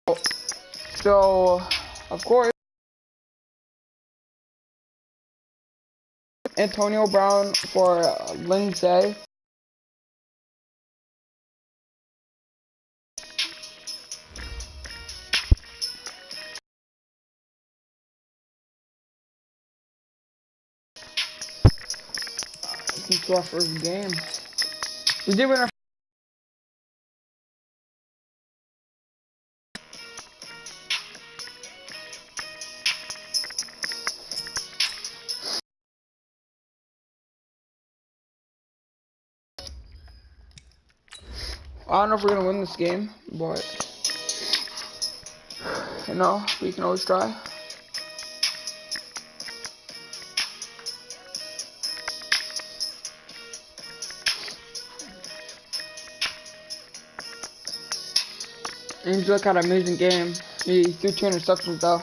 So, of course, Antonio Brown for Lindsay. Since our first game, we did win our. I don't know if we're gonna win this game, but you know, we can always try. Angel had an amazing game. He threw 2 interceptions though.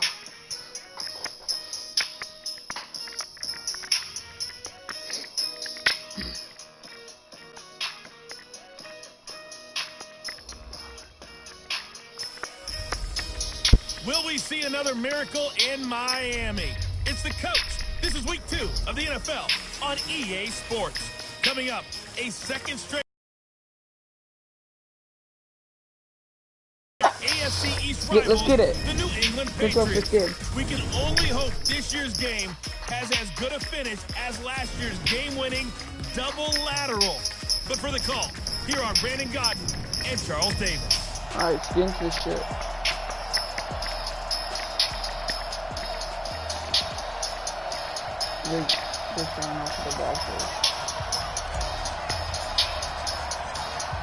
Will we see another miracle in Miami? It's the coach. This is week 2 of the NFL on EA Sports. Coming up, a second straight AFC East rivals, let's get it. the New England Patriots. We can only hope this year's game has as good a finish as last year's game-winning double lateral. But for the call, here are Brandon Godden and Charles Davis. Alright, let's get into this shit.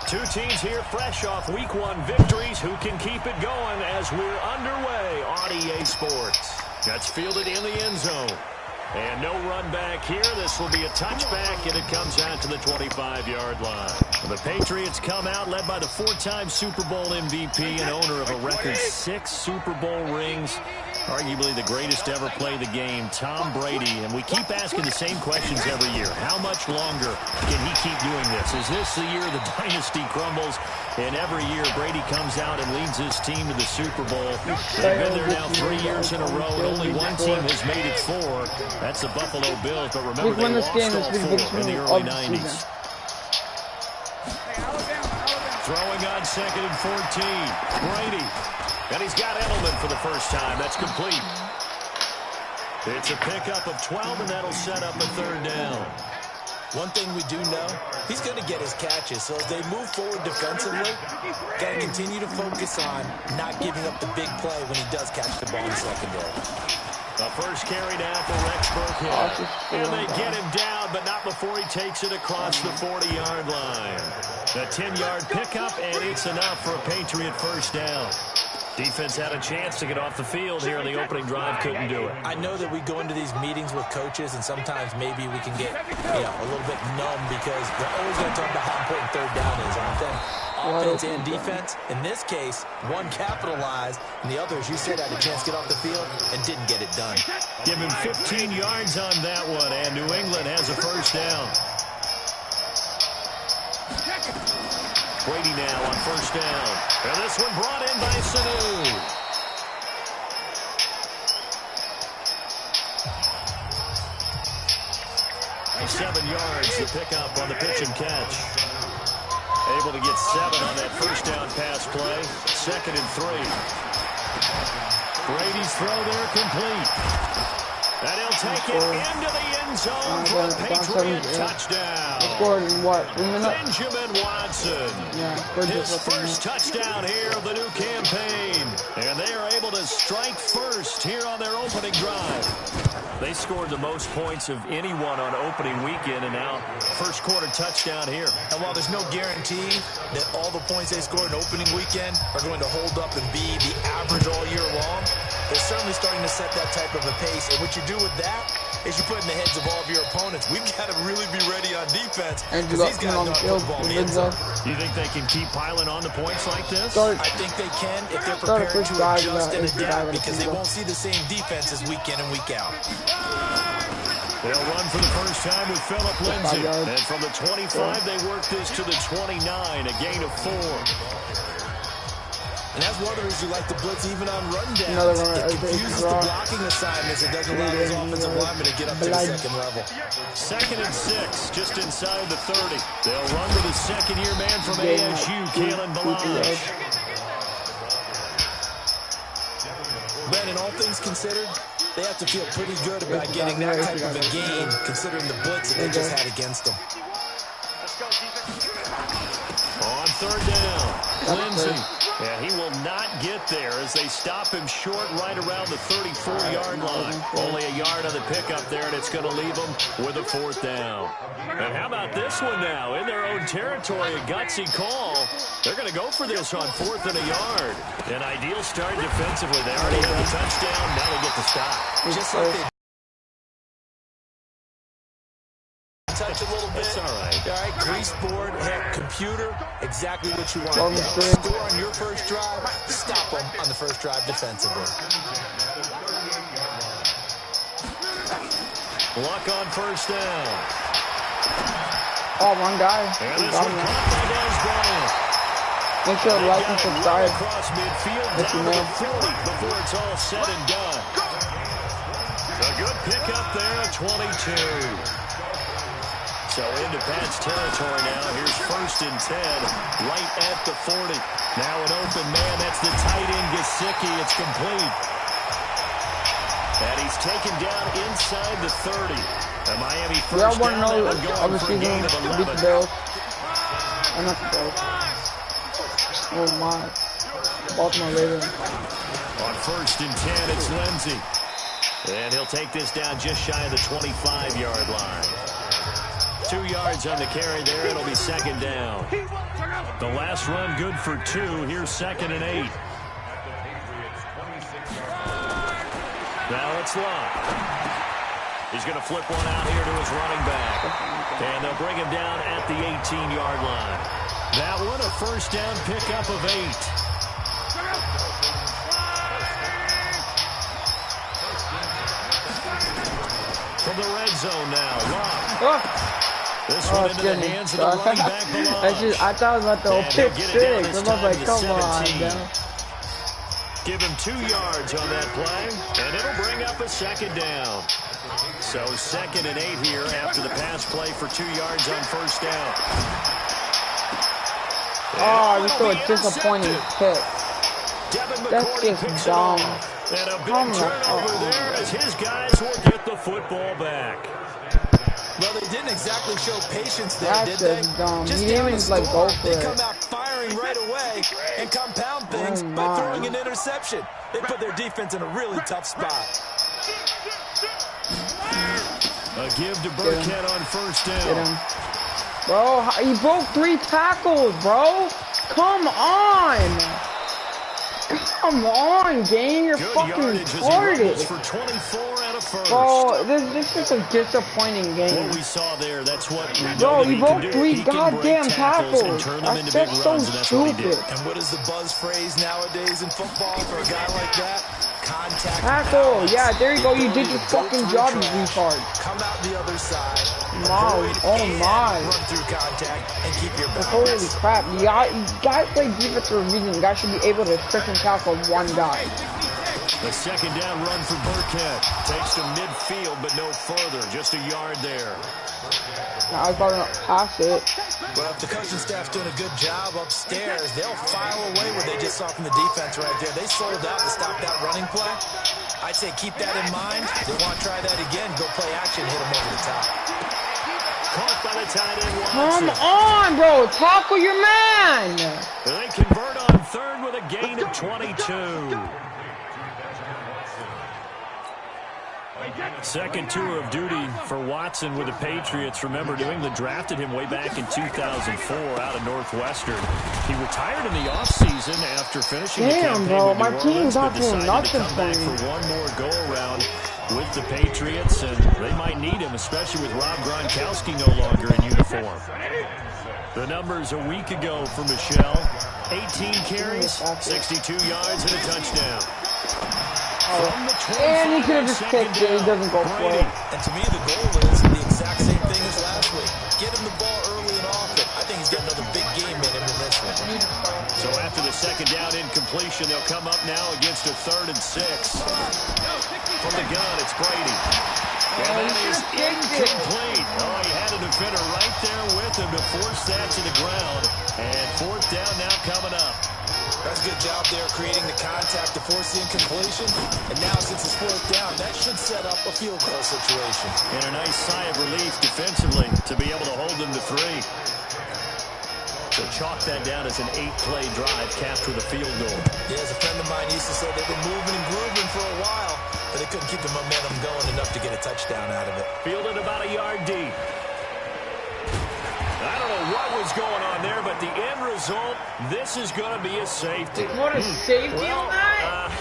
Two teams here fresh off week 1 victories. Who can keep it going as we're underway on EA Sports? That's fielded in the end zone. And no run back here. This will be a touchback, and it comes out to the 25-yard line. The Patriots come out led by the 4-time Super Bowl MVP and owner of a record 6 Super Bowl rings. Arguably the greatest to ever play the game, Tom Brady. And we keep asking the same questions every year. How much longer can he keep doing this? Is this the year the dynasty crumbles? And every year, Brady comes out and leads his team to the Super Bowl. They've been there now 3 years in a row, and only one team has made it 4. That's the Buffalo Bills. But remember, they lost all 4 in the early 90s. Throwing on 2nd and 14. Brady. And he's got Edelman for the first time. That's complete. It's a pickup of 12, and that'll set up a 3rd down. One thing we do know, he's going to get his catches. So as they move forward defensively, got to continue to focus on not giving up the big play when he does catch the ball in secondary. The first carry now for Rex Burkhead. And they get him down, but not before he takes it across the 40-yard line. The 10-yard pickup, and it's enough for a Patriot first down. Defense had a chance to get off the field here in the opening drive, couldn't do it. I know that we go into these meetings with coaches, and sometimes maybe we can get a little bit numb because they're always going to talk about how important 3rd down is, aren't they? Offense and defense. In this case, one capitalized, and the other, as you said, had a chance to get off the field and didn't get it done. Give him 15 yards on that one, and New England has a first down. Brady now on first down. And this one brought in by Sanu. Seven yards to pick up on the pitch and catch. Able to get 7 on that first down pass play. 2nd and 3. Brady's throw there complete. And he'll take it into the end zone for a Patriot touchdown. Scored in what, 3 minutes? Benjamin Watson. His first touchdown here of the new campaign. And they are able to strike first here on their opening drive. They scored the most points of anyone on opening weekend, and now first quarter touchdown here. And while there's no guarantee that all the points they scored in opening weekend are going to hold up and be the average all year long, they're certainly starting to set that type of a pace. And what you do with that is you put in the heads of all of your opponents, we've got to really be ready on defense. And you got to on the field. You think they can keep piling on the points like this? I think they can if they're prepared to adjust and adapt, because they won't see the same defenses week in and week out. They'll run for the first time with Phillip Lindsay. And from the 25, they work this to the 29, a gain of 4. And that's one of the reasons you like the blitz even on run downs. Another one, it confuses the blocking assignments. It doesn't allow those offensive linemen to get up to the second level. 2nd and 6, just inside the 30. They'll run with a second-year man from ASU, Kalen Balazs. Ben, in all things considered, they have to feel pretty good about getting that type of a gain, considering the blitz that they just had against them. On 3rd down, Lindsey. And he will not get there as they stop him short right around the 34-yard line. Only a yard on the pickup there, and it's going to leave him with a 4th down. And how about this one now? In their own territory, a gutsy call. They're going to go for this on 4th and a yard. An ideal start defensively. They already have the touchdown. Now they get the stop. Just like they touch a little bit. It's all right. All right, grease board, heck, computer, exactly what you want. Score on your first drive, stop them on the first drive defensively. Luck on 1st down. Oh, one guy. And this one caught by Des Bryant. Make sure to like and subscribe. Across midfield, down to the 40 before it's all said and done. A good pickup there, 22. So into Pat's territory now. Here's 1st and 10, right at the 40. Now an open man. That's the tight end, Gesicki. It's complete. And he's taken down inside the 30. The Miami first down. Y'all want to know of the season to beat the Bills? I'm not the Bills. Oh my. Baltimore Ravens. On 1st and 10, it's Lindsey. And he'll take this down just shy of the 25-yard line. 2 yards on the carry there. It'll be 2nd down. The last run good for 2. Here's 2nd and 8. Now it's Locke. He's going to flip one out here to his running back. And they'll bring him down at the 18-yard line. That one a 1st down pickup of 8. From the red zone now, Locke. This one into the hands of the running back Balazs. I thought it was about the pick 6. I was like, come on, man. Give him 2 yards on that play, and it'll bring up a 2nd down. So 2nd and 8 here after the pass play for 2 yards on 1st down. Oh, this was a disappointing pick. That's just dumb. And a big turnover there as his guys will get the football back. Well, they didn't exactly show patience there, That's did they? Just dumb. Just you didn't even like go for they it. come out firing right away and compound things by throwing an interception. They put their defense in a really tough spot. A give to Burkhead on 1st down. Bro, he broke 3 tackles, bro. Come on. Come on, game. You're fucking retarded. For 24 out of 1st. Bro, this is a disappointing game. What we saw there, that's what bro, he broke 3 goddamn tackles. That's so stupid. And what is the buzz phrase nowadays in football for a guy like that? Contact. Tackle. Yeah, there you go. You did your fucking job, you retard. Come out the other side. Wow. Oh my. Run through contact and keep your balance. Holy crap. You guys play defense for a reason. You guys should be able to freaking tackle one guy. The 2nd down run for Burkhead. Takes to midfield, but no further. Just a yard there. Now, I was about to pass it. Well, if the coaching staff's doing a good job upstairs, they'll file away what they just saw from the defense right there. They sold out to stop that running play. I'd say keep that in mind. If they want to try that again, go play action, hit them over the top. Caught by the tight end. Come on, bro. Tackle your man. They convert on 3rd with a gain of 22. Second tour of duty for Watson with the Patriots. Remember, New England drafted him way back in 2004 out of Northwestern. He retired in the offseason after finishing the campaign bro, with my New team's Orleans, not but doing decided nothing to come back for one more go-around with the Patriots, and they might need him, especially with Rob Gronkowski no longer in uniform. The numbers a week ago for Michelle: 18 carries, 62 yards, and a touchdown. And he could have just kicked it. He doesn't go for it. And to me, the goal is the exact same thing as last week. Get him the ball early and often. I think he's got another big game in him in this one. So after the second down incompletion, they'll come up now against a 3rd and 6. From the gun, it's Brady. And that is incomplete. Oh, he had a defender right there with him to force that to the ground. And 4th down now coming up. That's a good job there creating the contact to force the incompletion. And now since it's 4th down, that should set up a field goal situation. And a nice sigh of relief defensively to be able to hold them to 3. So chalk that down as an 8-play drive capped with a field goal. Yeah, as a friend of mine used to say, they've been moving and grooving for a while, but they couldn't keep the momentum going enough to get a touchdown out of it. Fielded about a yard deep. I don't know what was going on there, but the end result, this is going to be a safety. They called a safety on that?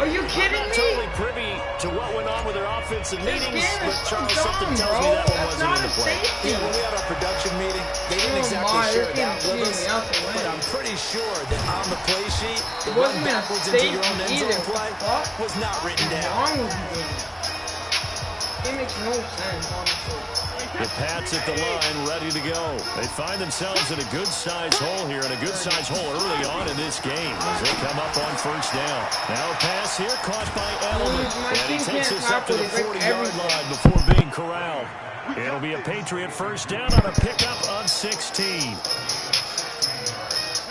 Are you kidding I'm not me? totally privy to what went on with their offensive This meetings, game but is so Charles, dumb, something tells bro. me that one That's wasn't not in a the play. safety. Yeah, when we had our production meeting, they didn't Oh exactly my, share this that game with us, out the but window. I'm pretty sure that on the play sheet, the It run wasn't even a backwards into your own end safety zone either. play What? was not written What's down. wrong with you, Dave? It makes no sense, honestly. The Pats at the line, ready to go. They find themselves in a good-sized hole here, and a good-sized hole early on in this game as they come up on 1st down. Now a pass here, caught by Edelman. My And he team takes can't us up to the tackle, they break 40-yard everything. line before being corralled. It'll be a Patriot 1st down on a pickup of 16.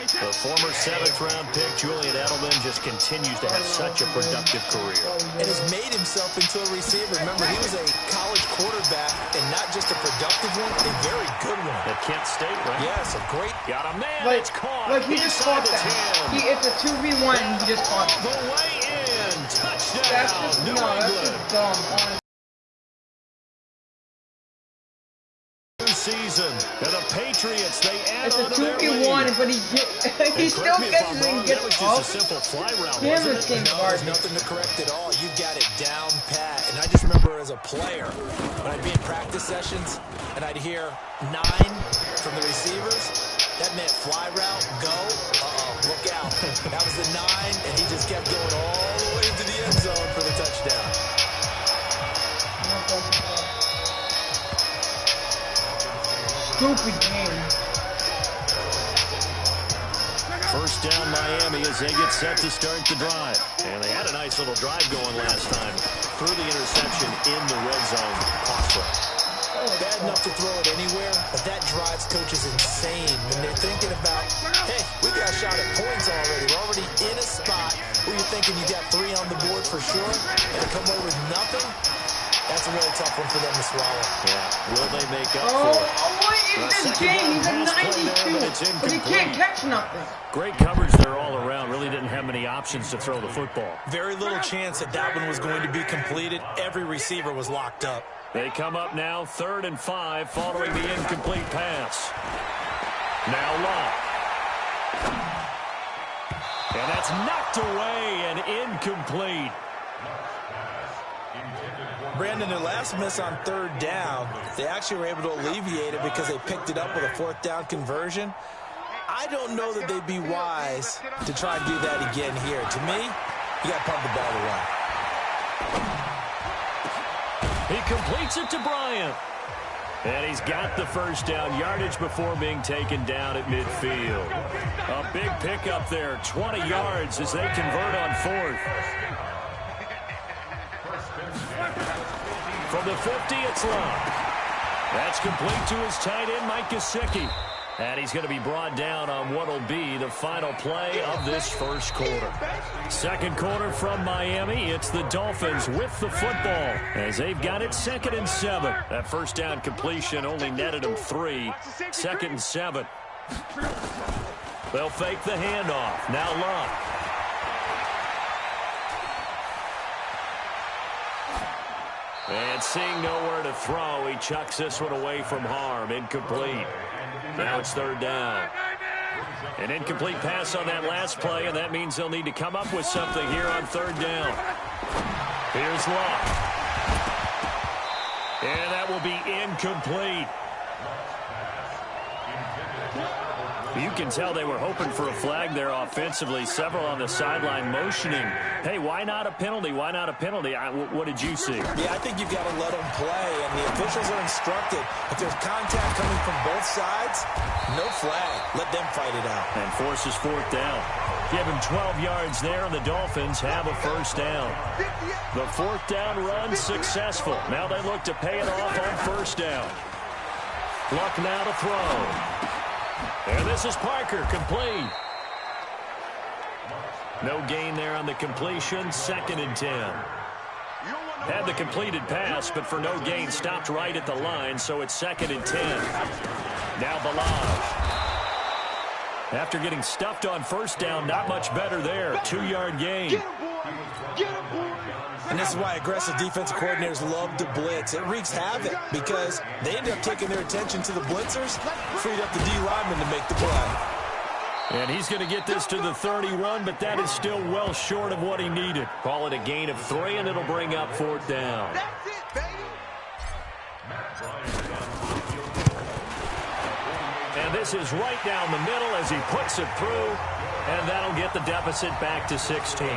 The former 7th-round pick, Julian Edelman, just continues to have such a productive career. And has made himself into a receiver. Remember, he was a college quarterback, and not just a productive one, a very good one. At Kent State, right? Yes, a great... Got a man, Like, it's caught. like he just Inside caught the that. 10. It's a 2v1, he just caught it. The way in, touchdown, That's just, New no, that's England. just dumb, honestly. Season. And the Patriots, they add It's a on to their 2v1, lead. but he still Correct me if I'm catches it wrong, and that gets was up. just a simple fly route, Damn, wasn't this it? game's No, there's garbage. nothing to correct at all. You've got it down pat. And I just remember as a player, when I'd be in practice sessions, and I'd hear 9 from the receivers, that meant fly route, go, look out. That was the 9, and he just kept going all the way to the end zone for the touchdown. Stupid game. 1st down Miami as they get set to start the drive. And they had a nice little drive going last time. Threw the interception in the red zone. Costly. Bad enough to throw it anywhere, but that drives coaches insane when they're thinking about, hey, we got a shot at points already. We're already in a spot where you're thinking you got 3 on the board for sure, and to come away with nothing, that's a really tough one for them to swallow. Yeah. Will they make up Oh, for it? what is this game? He's a 92, but he can't catch nothing. Great coverage there all around. Really didn't have many options to throw the football. Very little chance that one was going to be completed. Every receiver was locked up. They come up now 3rd and 5 following the incomplete pass. Now Locke. And that's knocked away and incomplete. Brandon, their last miss on 3rd down, they actually were able to alleviate it because they picked it up with a 4th down conversion. I don't know that they'd be wise to try and do that again here. To me, you got to pump the ball to run. He completes it to Bryant. And he's got the 1st down yardage before being taken down at midfield. A big pickup there, 20 yards as they convert on 4th. From the 50, it's Locke. That's complete to his tight end, Mike Gesicki. And he's going to be brought down on what will be the final play of this 1st quarter. 2nd quarter from Miami. It's the Dolphins with the football as they've got it 2nd and 7. That 1st down completion only netted them 3. 2nd and 7. They'll fake the handoff. Now Locke. And seeing nowhere to throw, he chucks this one away from harm. Incomplete. Now it's 3rd down. An incomplete pass on that last play, and that means they'll need to come up with something here on 3rd down. Here's Locke. And that will be incomplete. You can tell they were hoping for a flag there offensively. Several on the sideline motioning, hey, why not a penalty? Why not a penalty? What did you see? Yeah, I think you've got to let them play, and the officials are instructed. If there's contact coming from both sides, no flag. Let them fight it out. And forces fourth down. Give him 12 yards there, and the Dolphins have a first down. The fourth down run successful. Now they look to pay it off on first down. Luck now to throw. And this is Parker, complete. No gain there on the completion, 2nd and 10. Had the completed pass, but for no gain, stopped right at the line, so it's 2nd and 10. Now Balaj. After getting stuffed on first down, not much better there. 2-yard gain. And this is why aggressive defensive coordinators love to blitz. It wreaks havoc because they end up taking their attention to the blitzers, freed up the D lineman to make the play. And he's going to get this to the 31, but that is still well short of what he needed. Call it a gain of 3, and it'll bring up fourth down. That's it, baby. And this is right down the middle as he puts it through, and that'll get the deficit back to 16.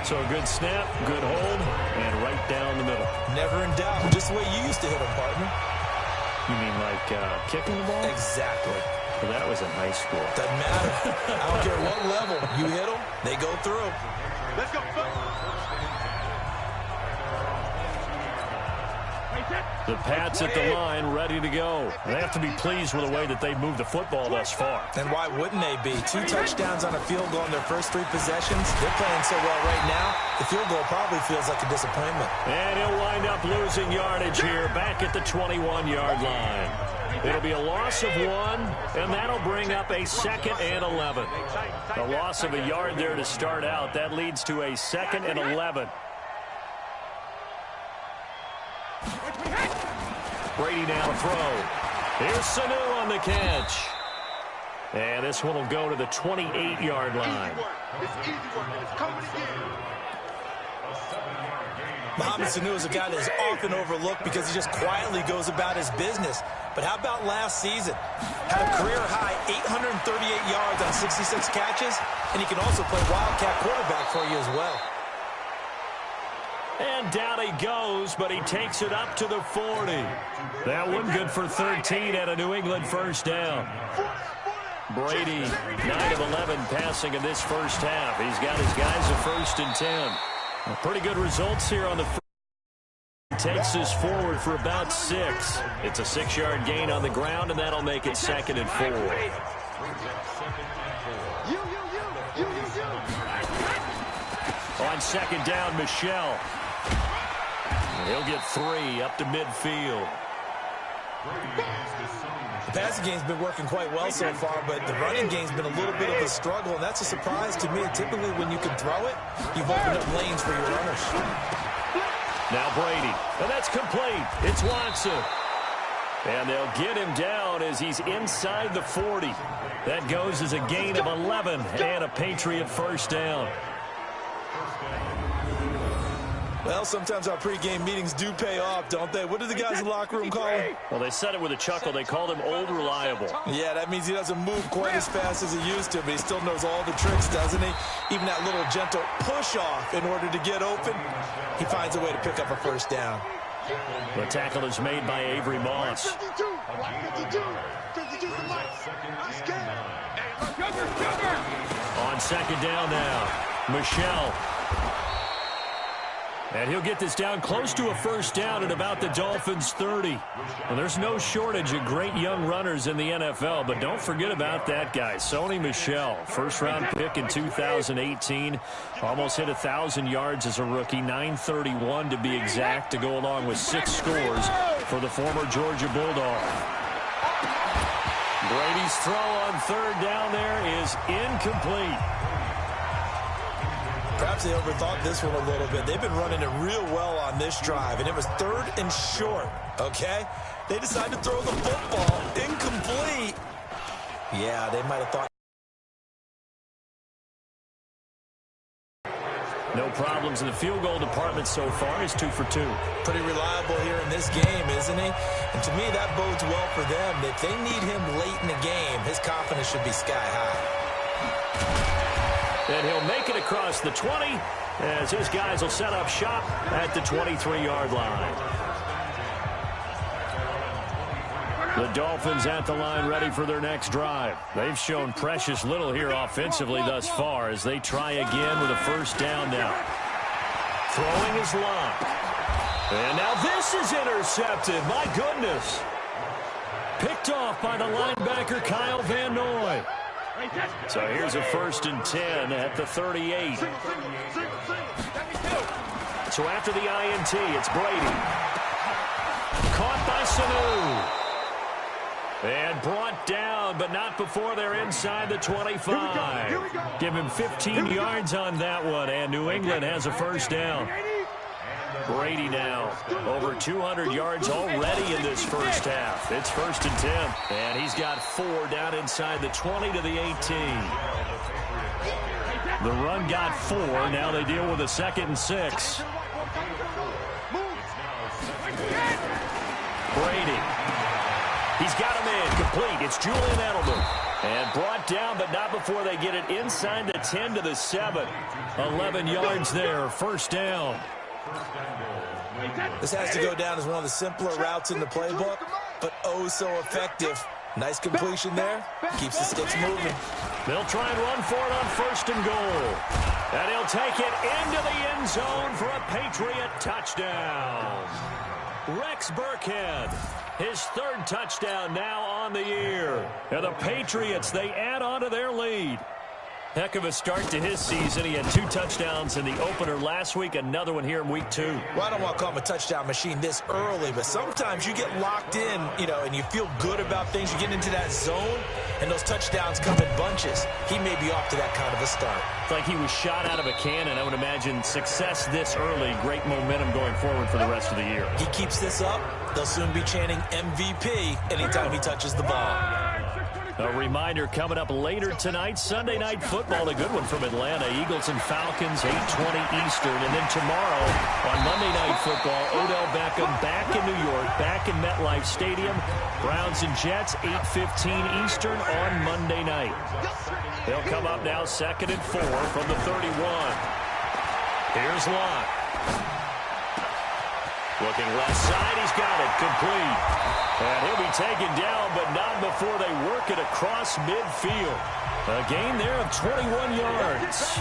So a good snap, good hold, and right down the middle. Never in doubt. Just the way you used to hit them, partner. You mean like kicking the ball? Exactly. Well, that was in high school. Doesn't matter. I don't care what level. You hit them, they go through. Let's go. The Pats at the line, ready to go. They have to be pleased with the way that they've moved the football thus far. And why wouldn't they be? 2 touchdowns on a field goal in their first 3 possessions. They're playing so well right now, the field goal probably feels like a disappointment. And he'll wind up losing yardage here, back at the 21-yard line. It'll be a loss of 1, and that'll bring up a 2nd and 11. A loss of a yard there to start out. That leads to a 2nd and 11. Brady now to throw. Here's Sanu on the catch. And this one will go to the 28-yard line. Mohamed Sanu is a guy that is often overlooked because he just quietly goes about his business. But how about last season? Had a career-high 838 yards on 66 catches, and he can also play Wildcat quarterback for you as well. And down he goes, but he takes it up to the 40. That one good for 13 at a New England first down. Brady, 9 of 11 passing in this first half. He's got his guys a 1st and 10. Pretty good results here on the first. Takes us forward for about 6. It's a 6-yard gain on the ground, and that'll make it 2nd and 4. On 2nd down, Michelle. He'll get 3 up to midfield. The passing game's been working quite well so far, but the running game's been a little bit of a struggle, and that's a surprise to me. Typically, when you can throw it, you've opened up lanes for your runners. Now Brady, and that's complete. It's Watson. And they'll get him down as he's inside the 40. That goes as a gain of 11 and a Patriot first down. Well, sometimes our pregame meetings do pay off, don't they? What do the guys in the locker room call him? Well, they said it with a chuckle. They called him Old Reliable. Yeah, that means he doesn't move quite as fast as he used to, but he still knows all the tricks, doesn't he? Even that little gentle push-off in order to get open, he finds a way to pick up a first down. The tackle is made by Avery Moss. On 2nd down now, Michelle. And he'll get this down close to a first down at about the Dolphins' 30. Well, there's no shortage of great young runners in the NFL, but don't forget about that guy, Sony Michel. First-round pick in 2018. Almost hit 1,000 yards as a rookie, 931 to be exact, to go along with 6 scores for the former Georgia Bulldog. Brady's throw on 3rd down there is incomplete. Perhaps they overthought this one a little bit. They've been running it real well on this drive, and it was 3rd and short, okay? They decided to throw the football incomplete. Yeah, they might have thought. No problems in the field goal department so far. He's 2 for 2. Pretty reliable here in this game, isn't he? And to me, that bodes well for them. If they need him late in the game, his confidence should be sky high. And he'll make it across the 20 as his guys will set up shop at the 23-yard line. The Dolphins at the line ready for their next drive. They've shown precious little here offensively thus far as they try again with a first down now. Throwing is locked. And now this is intercepted. My goodness. Picked off by the linebacker Kyle Van Noy. So here's a 1st and 10 at the 38. So after the INT, it's Brady. Caught by Sanu. And brought down, but not before they're inside the 25. Give him 15 yards on that one, and New England has a first down. Brady now over 200 yards already in this first half. It's 1st and 10, and he's got 4 down inside the 20 to the 18. The run got 4. Now they deal with a 2nd and 6. Brady. He's got him in. Complete. It's Julian Edelman. And brought down, but not before they get it inside the 10 to the 7. 11 yards there. First down. This has to go down as one of the simpler routes in the playbook, but oh so effective. Nice completion there. Keeps the sticks moving. They'll try and run for it on 1st and goal. And he'll take it into the end zone for a Patriot touchdown. Rex Burkhead, his 3rd touchdown now on the year. And the Patriots, they add on to their lead. Heck of a start to his season. He had 2 touchdowns in the opener last week, another one here in week 2. Well, I don't want to call him a touchdown machine this early, but sometimes you get locked in, and you feel good about things. You get into that zone, and those touchdowns come in bunches. He may be off to that kind of a start. It's like he was shot out of a cannon. I would imagine success this early, great momentum going forward for the rest of the year. He keeps this up, they'll soon be chanting MVP anytime he touches the ball. A reminder coming up later tonight, Sunday Night Football, a good one from Atlanta. Eagles and Falcons, 8:20 Eastern. And then tomorrow on Monday Night Football, Odell Beckham back in New York, back in MetLife Stadium. Browns and Jets, 8:15 Eastern on Monday night. They'll come up now 2nd and 4 from the 31. Here's Locke. Looking left side, he's got it, complete. And he'll be taken down, but not before they work it across midfield. A gain there of 21 yards.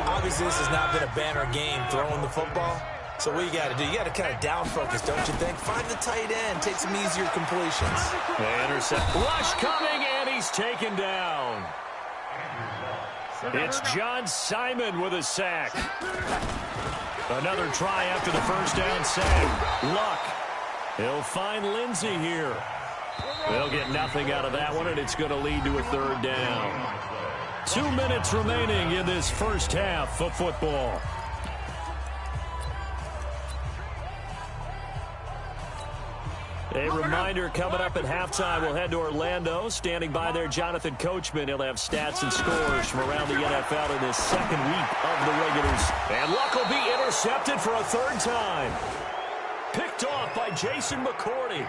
Obviously, this has not been a banner game throwing the football. So what you got to do, you got to kind of down focus, don't you think? Find the tight end, take some easier completions. The intercept. Rush coming, and he's taken down. It's John Simon with a sack. Another try after the first down sack. Luck. He'll find Lindsey here. They'll get nothing out of that one, and it's going to lead to a 3rd down. 2 minutes remaining in this first half of football. A reminder coming up at halftime, we'll head to Orlando. Standing by there, Jonathan Coachman. He'll have stats and scores from around the NFL in this 2nd week of the regular season. And Luck will be intercepted for a 3rd time. Picked off by Jason McCourty.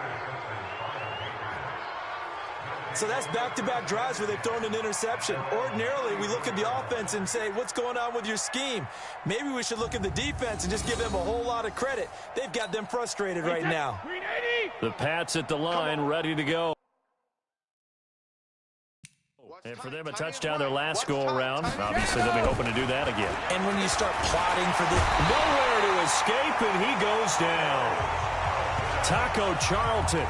So that's back-to-back drives where they've thrown an interception. Ordinarily, we look at the offense and say, what's going on with your scheme? Maybe we should look at the defense and just give them a whole lot of credit. They've got them frustrated right now. The Pats at the line, ready to go. And for them, a touchdown their last go-around. Obviously, they'll be hoping to do that again. And when you start plotting for this... Nowhere to escape, and he goes down. Taco Charlton.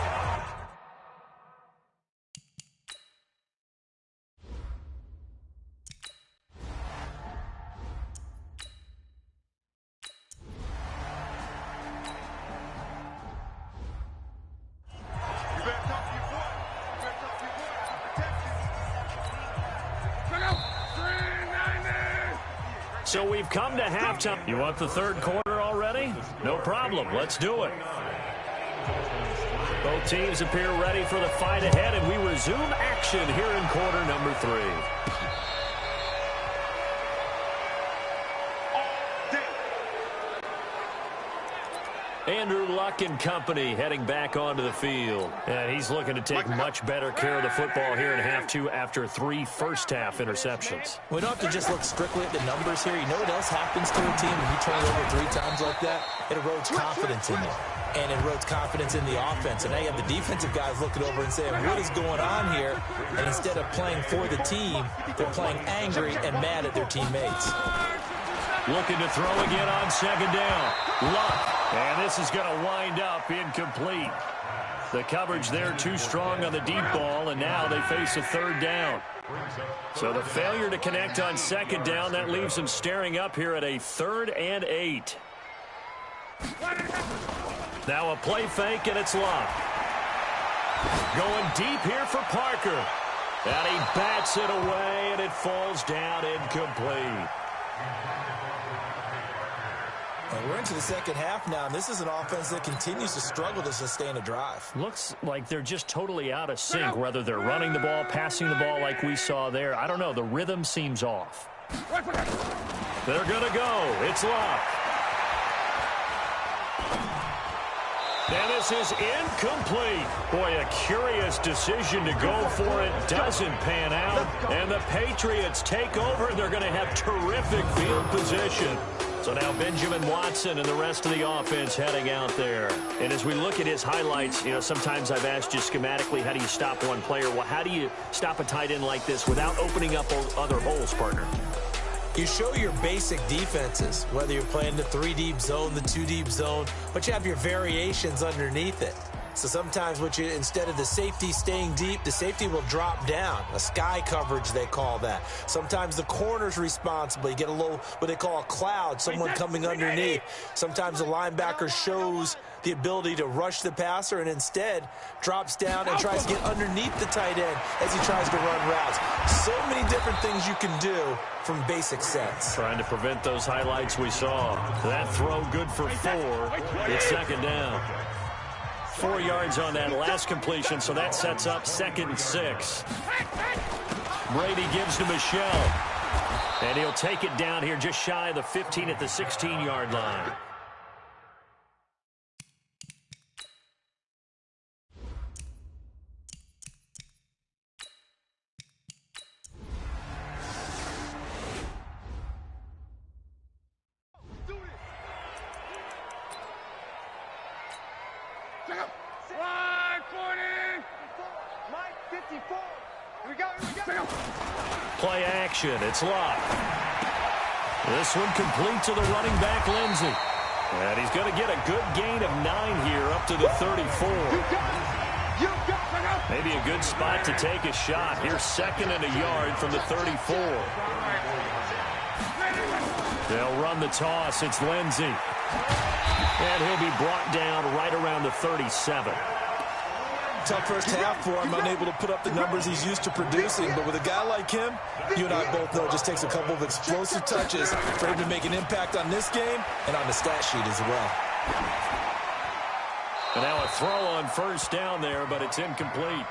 So we've come to halftime. You want the 3rd quarter already? No problem. Let's do it. Both teams appear ready for the fight ahead, and we resume action here in quarter number 3. Andrew Luck and company heading back onto the field. And he's looking to take much better care of the football here in half two after 3 first-half interceptions. We don't have to just look strictly at the numbers here. You know what else happens to a team when you turn it over 3 times like that? It erodes confidence in you. And it erodes confidence in the offense. And now you have the defensive guys looking over and saying, what is going on here? And instead of playing for the team, they're playing angry and mad at their teammates. Looking to throw again on second down. Luck. And this is going to wind up incomplete. The coverage there too strong on the deep ball, and now they face a 3rd down. So the failure to connect on second down, that leaves them staring up here at a 3rd and 8. Now a play fake, and it's Luck. Going deep here for Parker. And he bats it away, and it falls down incomplete. And we're into the second half now, and this is an offense that continues to struggle to sustain a drive. Looks like they're just totally out of sync, whether they're running the ball, passing the ball like we saw there. I don't know. The rhythm seems off. They're going to go. It's Luck. And this is incomplete. Boy, a curious decision to go for it. Doesn't pan out. And the Patriots take over. They're going to have terrific field position. So now Benjamin Watson and the rest of the offense heading out there. And as we look at his highlights, you know, sometimes I've asked you schematically, how do you stop one player? Well, how do you stop a tight end like this without opening up other holes, partner? You show your basic defenses, whether you're playing the 3-deep zone, the 2-deep zone, but you have your variations underneath it. So sometimes instead of the safety staying deep, the safety will drop down. A sky coverage, they call that. Sometimes the corner's responsible. You get a little, what they call a cloud, someone coming underneath. Sometimes the linebacker shows the ability to rush the passer and instead drops down and tries to get underneath the tight end as he tries to run routes. So many different things you can do from basic sets. Trying to prevent those highlights we saw. That throw good for 4. It's second down. 4 yards on that last completion, so that sets up 2nd and 6. Brady gives to Michelle. And he'll take it down here just shy of the 15 at the 16-yard line. Play action. It's Luck. This one complete to the running back, Lindsey. And he's going to get a good gain of 9 here up to the 34. Maybe a good spot to take a shot. Here's 2nd and a yard from the 34. They'll run the toss. It's Lindsey. And he'll be brought down right around the 37. Tough first half for him, unable to put up the numbers he's used to producing. But with a guy like him, you and I both know it just takes a couple of explosive touches for him to make an impact on this game and on the stat sheet as well. And now a throw on first down there, but it's incomplete.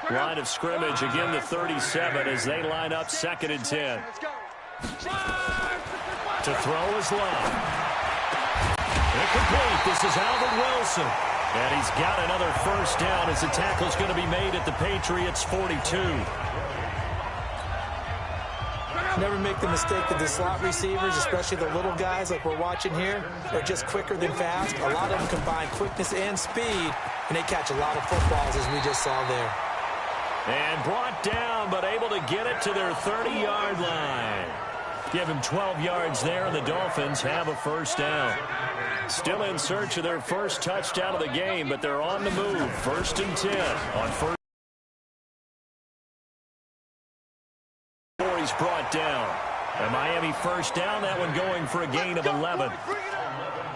Line of scrimmage, again the 37 as they line up 2nd and 10. To throw is Love. Incomplete. This is Alvin Wilson. And he's got another first down as the tackle's going to be made at the Patriots' 42. Never make the mistake that the slot receivers, especially the little guys like we're watching here, are just quicker than fast. A lot of them combine quickness and speed, and they catch a lot of footballs as we just saw there. And brought down, but able to get it to their 30-yard line. Give him 12 yards there, and the Dolphins have a first down. Still in search of their first touchdown of the game, but they're on the move. 1st and 10 on first. He's brought down. A Miami first down, that one going for a gain of 11.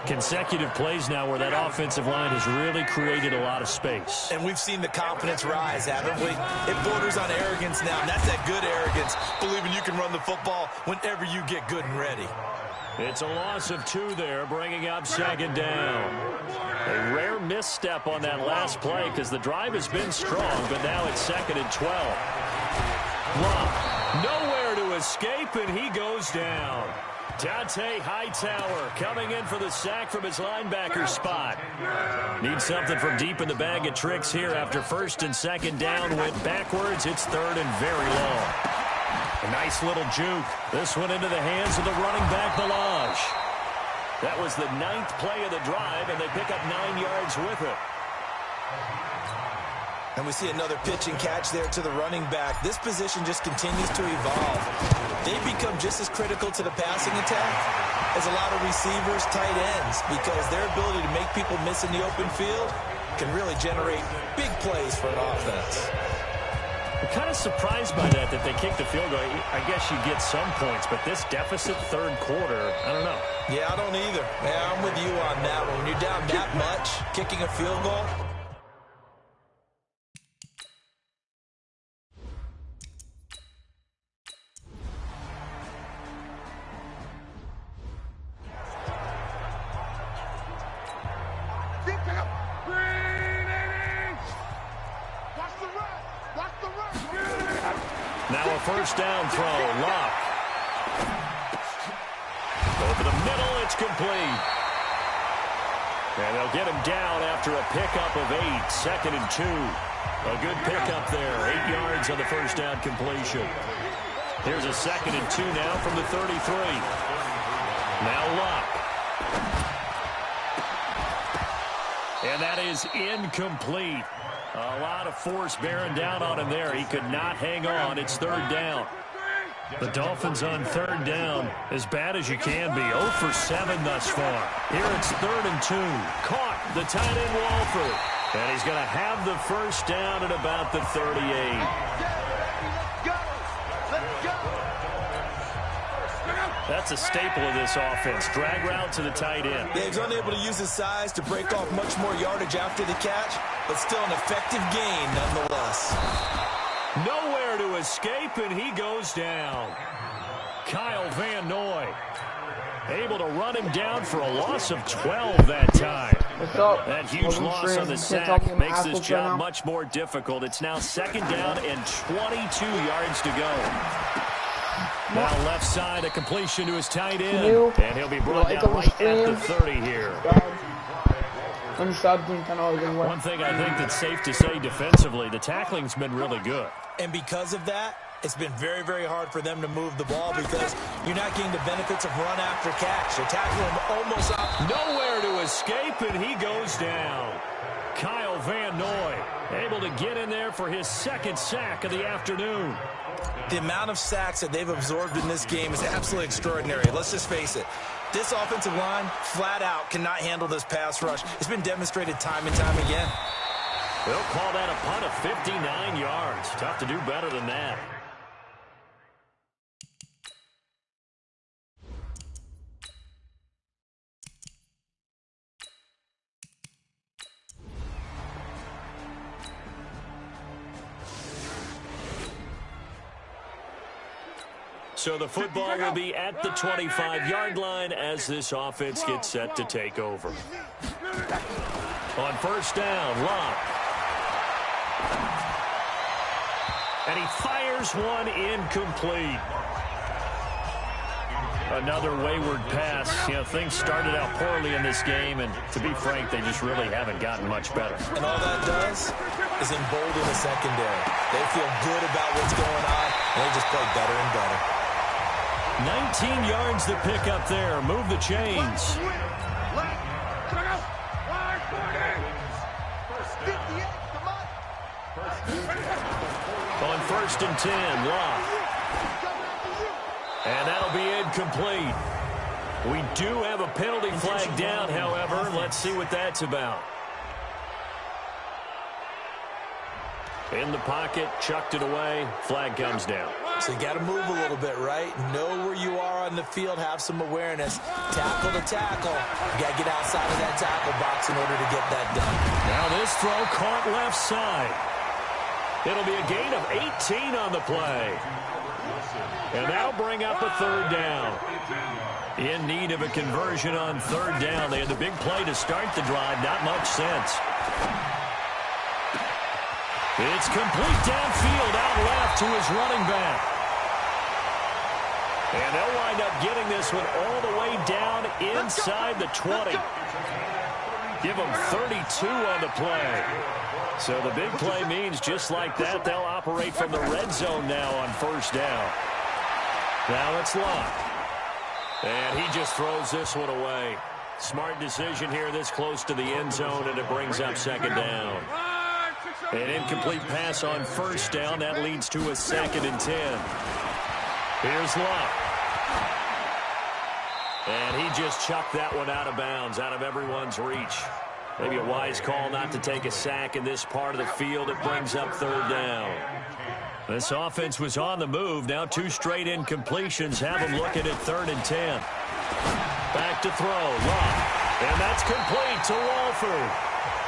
Consecutive plays now where that offensive line has really created a lot of space. And we've seen the confidence rise, haven't we? It borders on arrogance now, and that's that good arrogance, believing you can run the football whenever you get good and ready. It's a loss of 2 there, bringing up 2nd down. A rare misstep on that last play because the drive has been strong, but now it's 2nd and 12. Luck, nowhere to escape, and he goes down. Dante Hightower coming in for the sack from his linebacker spot. Needs something from deep in the bag of tricks here after first and second down went backwards. It's third and very long. A nice little juke. This one into the hands of the running back, Balaj. That was the 9th play of the drive, and they pick up 9 yards with it. And we see another pitch and catch there to the running back. This position just continues to evolve. They become just as critical to the passing attack as a lot of receivers, tight ends, because their ability to make people miss in the open field can really generate big plays for an offense. I'm kind of surprised by that they kicked the field goal. I guess you get some points, but this deficit third quarter, I don't know. Yeah, I don't either. Yeah, I'm with you on that one. When you're down that much, kicking a field goal, now a first down throw, Locke. Over the middle, it's complete. And they'll get him down after a pickup of 8, 2nd and 2. A good pickup there, 8 yards on the first down completion. Here's a 2nd and 2 now from the 33. Now Locke. And that is incomplete. A lot of force bearing down on him there. He could not hang on. It's third down. The Dolphins on third down, as bad as you can be. 0 for 7 thus far. Here it's 3rd and 2. Caught the tight end Walford. And he's going to have the first down at about the 38. That's a staple of this offense. Drag route to the tight end. Yeah, he's unable to use his size to break off much more yardage after the catch, but still an effective gain nonetheless. Nowhere to escape, and he goes down. Kyle Van Noy able to run him down for a loss of 12 that time. What's up? That huge loss on the sack makes this job much more difficult. It's now 2nd down and 22 yards to go. Now left side, a completion to his tight end. And he'll be brought down right at the 30 here. One thing I think that's safe to say defensively, the tackling's been really good. And because of that, it's been very, very hard for them to move the ball because you're not getting the benefits of run after catch. They're tackling him almost up. Nowhere to escape, and he goes down. Kyle Van Noy able to get in there for his 2nd sack of the afternoon. The amount of sacks that they've absorbed in this game is absolutely extraordinary. Let's just face it. This offensive line, flat out, cannot handle this pass rush. It's been demonstrated time and time again. They'll call that a punt of 59 yards. Tough to do better than that. So the football will be at the 25-yard line as this offense gets set to take over. On first down, Locke. And he fires one incomplete. Another wayward pass. You know, things started out poorly in this game, and to be frank, they just really haven't gotten much better. And all that does is embolden the secondary. They feel good about what's going on, and they just play better and better. 19 yards to pick up there. Move the chains. On 1st and 10, Locke. And that'll be incomplete. We do have a penalty flag down, however. Let's see what that's about. In the pocket, chucked it away. Flag comes down. So you got to move a little bit, right? Know where you are on the field. Have some awareness. Tackle to tackle. You got to get outside of that tackle box in order to get that done. Now this throw caught left side. It'll be a gain of 18 on the play. And that'll bring up a 3rd down. In need of a conversion on 3rd down. They had the big play to start the drive. Not much sense. It's complete downfield, out left to his running back. And they'll wind up getting this one all the way down inside the 20. Give them 32 on the play. So the big play means just like that, they'll operate from the red zone now on first down. Now it's locked. And he just throws this one away. Smart decision here this close to the end zone, and it brings up second down. An incomplete pass on first down. That leads to a 2nd and 10. Here's Locke. And he just chucked that one out of bounds, out of everyone's reach. Maybe a wise call not to take a sack in this part of the field. It brings up 3rd down. This offense was on the move. Now 2 straight incompletions have them looking at 3rd and 10. Back to throw. Locke. And that's complete to Walford.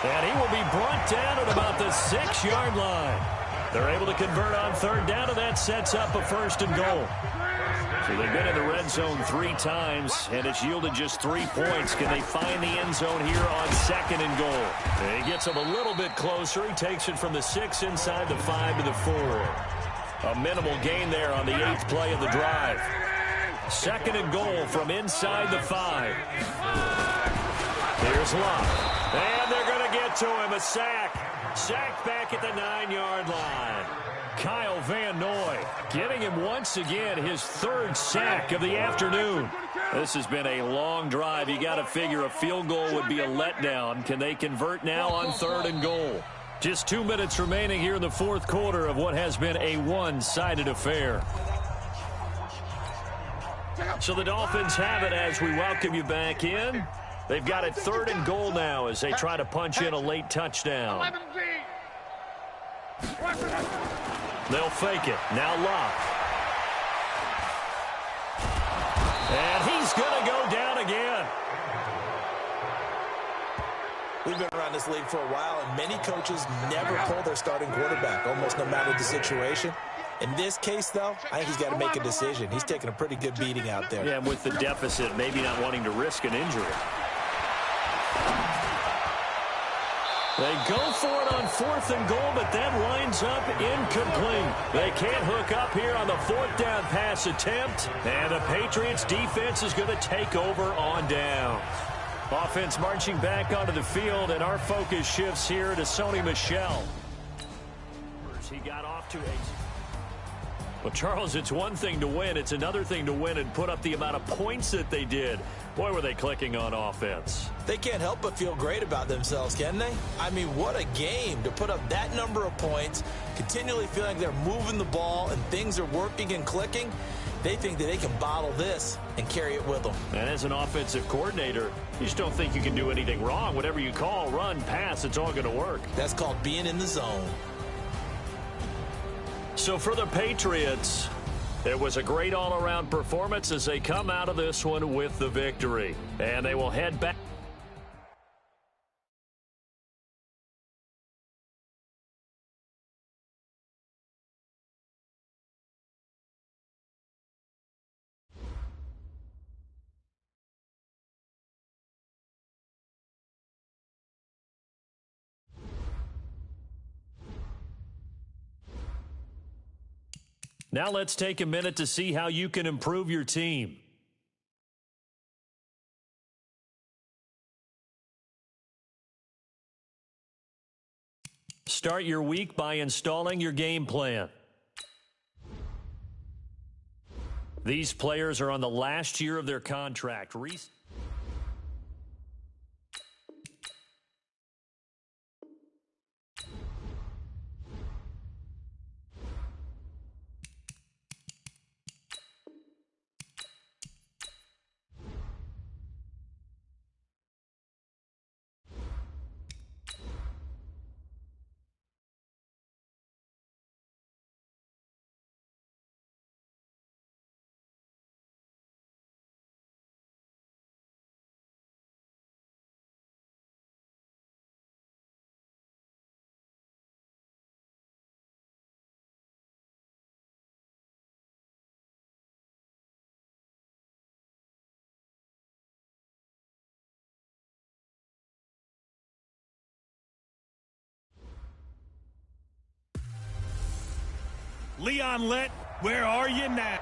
And he will be brought down at about the 6-yard line. They're able to convert on 3rd down, and that sets up a 1st and goal. So they've been in the red zone 3 times, and it's yielded just 3 points. Can they find the end zone here on 2nd and goal? And he gets them a little bit closer. He takes it from the 6 inside the 5 to the 4. A minimal gain there on the 8th play of the drive. 2nd and goal from inside the 5. Here's Locke. And they're going to get to him. A sack. Sacked back at the 9-yard line. Kyle Van Noy getting him once again his 3rd sack of the afternoon. This has been a long drive. You got to figure a field goal would be a letdown. Can they convert now on 3rd and goal? Just 2 minutes remaining here in the 4th quarter of what has been a one-sided affair. So the Dolphins have it as we welcome you back in. They've got it 3rd and goal now as they try to punch in a late touchdown. They'll fake it. Now Locke. And he's going to go down again. We've been around this league for a while, and many coaches never pull their starting quarterback, almost no matter the situation. In this case, though, I think he's got to make a decision. He's taking a pretty good beating out there. Yeah, and with the deficit, maybe not wanting to risk an injury. They go for it on 4th and goal, but that winds up incomplete. They can't hook up here on the 4th down pass attempt, and the Patriots defense is going to take over on down. Offense marching back onto the field, and our focus shifts here to Sony Michel. He got off to a... Well, Charles, it's one thing to win. It's another thing to win and put up the amount of points that they did. Boy, were they clicking on offense. They can't help but feel great about themselves, can they? I mean, what a game to put up that number of points, continually feeling like they're moving the ball and things are working and clicking. They think that they can bottle this and carry it with them. And as an offensive coordinator, you just don't think you can do anything wrong. Whatever you call, run, pass, it's all going to work. That's called being in the zone. So for the Patriots, it was a great all-around performance as they come out of this one with the victory. And they will head back. Now let's take a minute to see how you can improve your team. Start your week by installing your game plan. These players are on the last year of their contract. Leon Lett, where are you now?